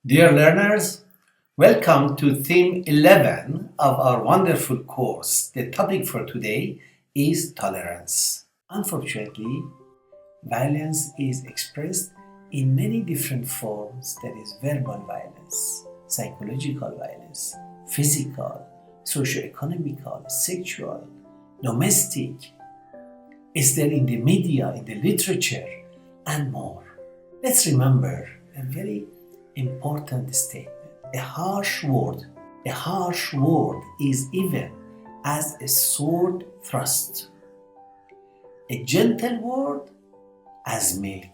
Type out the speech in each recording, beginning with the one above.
Dear learners, welcome to theme 11 of our wonderful course. The topic for today is tolerance. Unfortunately, violence is expressed in many different forms. There is verbal violence, psychological violence, physical, socio-economical, sexual, domestic. Is there in the media, in the literature, and more. Let's remember a very important statement. A harsh word is even as a sword thrust. A gentle word as milk.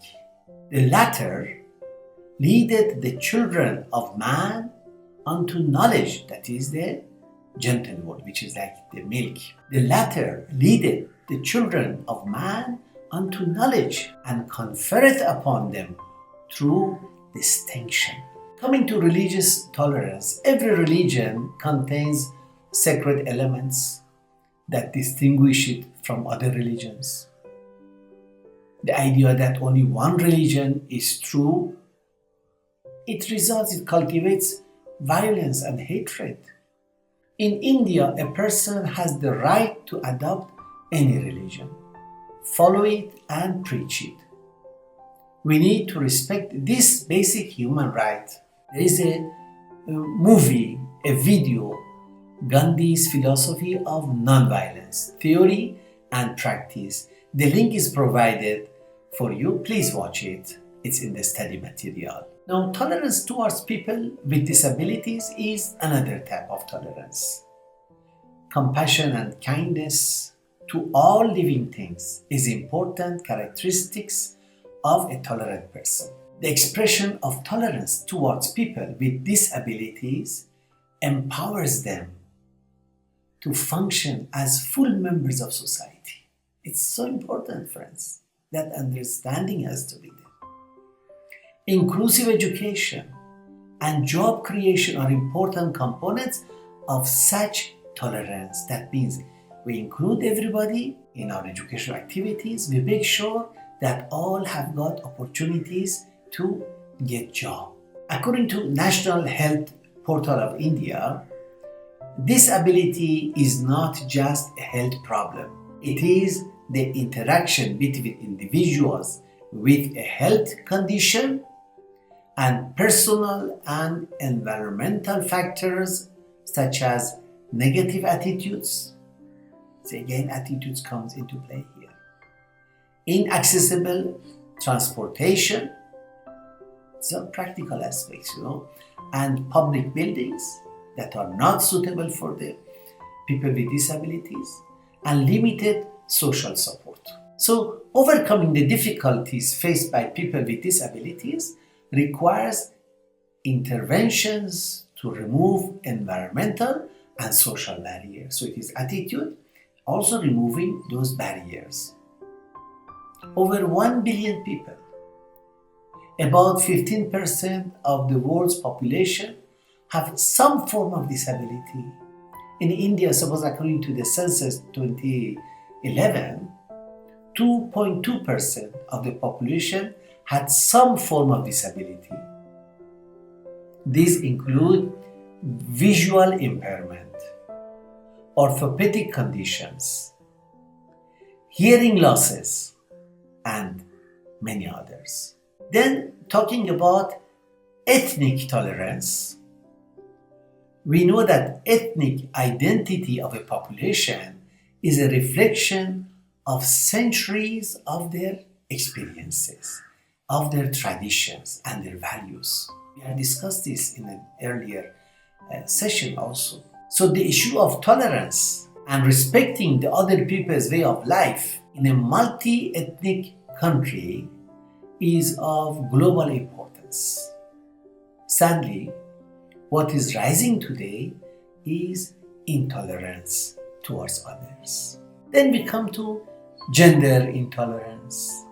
The latter leadeth the children of man unto knowledge, that is the gentle word, which is like the milk. The latter leadeth the children of man unto knowledge, and conferreth upon them through distinction. Coming to religious tolerance, every religion contains sacred elements that distinguish it from other religions. The idea that only one religion is true, it cultivates violence and hatred. In India, a person has the right to adopt any religion, follow it and preach it. We need to respect this basic human right. There is a movie, a video, Gandhi's philosophy of non-violence, theory and practice. The link is provided for you. Please watch it. It's in the study material. Now, tolerance towards people with disabilities is another type of tolerance. Compassion and kindness to all living things is important characteristics of a tolerant person. The expression of tolerance towards people with disabilities empowers them to function as full members of society. It's so important, friends. That understanding has to be there. Inclusive education and job creation are important components of such tolerance. That means we include everybody in our educational activities. We make sure that all have got opportunities to get job. According to National Health Portal of India, disability is not just a health problem. It is the interaction between individuals with a health condition and personal and environmental factors such as negative attitudes. So again, attitudes comes into play here. Inaccessible transportation, some practical aspects, and public buildings that are not suitable for the people with disabilities, and limited social support. So overcoming the difficulties faced by people with disabilities requires interventions to remove environmental and social barriers. So it is attitude, also removing those barriers. Over 1 billion people, about 15% of the world's population, have some form of disability. In India, suppose according to the census 2011, 2.2% of the population had some form of disability. These include visual impairment, orthopedic conditions, hearing losses, and many others. Then, talking about ethnic tolerance, we know that ethnic identity of a population is a reflection of centuries of their experiences, of their traditions and their values. We have discussed this in an earlier session also. So the issue of tolerance and respecting the other people's way of life in a multi-ethnic country is of global importance. Sadly, what is rising today is intolerance towards others. Then we come to gender intolerance.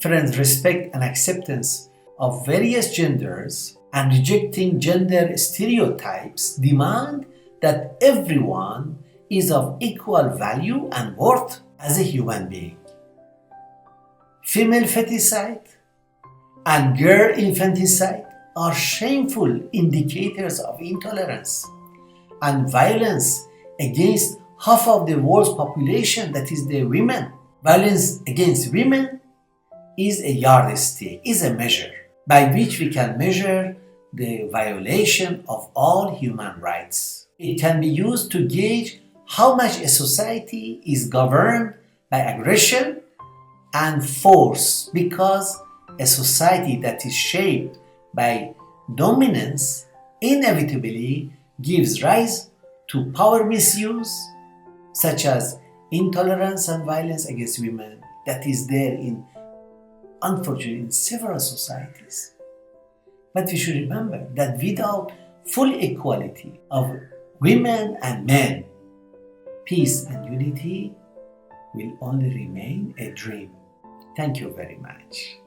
Friends, respect and acceptance of various genders and rejecting gender stereotypes demand that everyone is of equal value and worth as a human being. Female feticide and girl infanticide are shameful indicators of intolerance and violence against half of the world's population, that is the women. Violence against women is a yardstick, is a measure by which we can measure the violation of all human rights. It can be used to gauge how much a society is governed by aggression and force, because a society that is shaped by dominance inevitably gives rise to power misuse, such as intolerance and violence against women, that is there unfortunately in several societies. But we should remember that without full equality of women and men, peace and unity will only remain a dream. Thank you very much.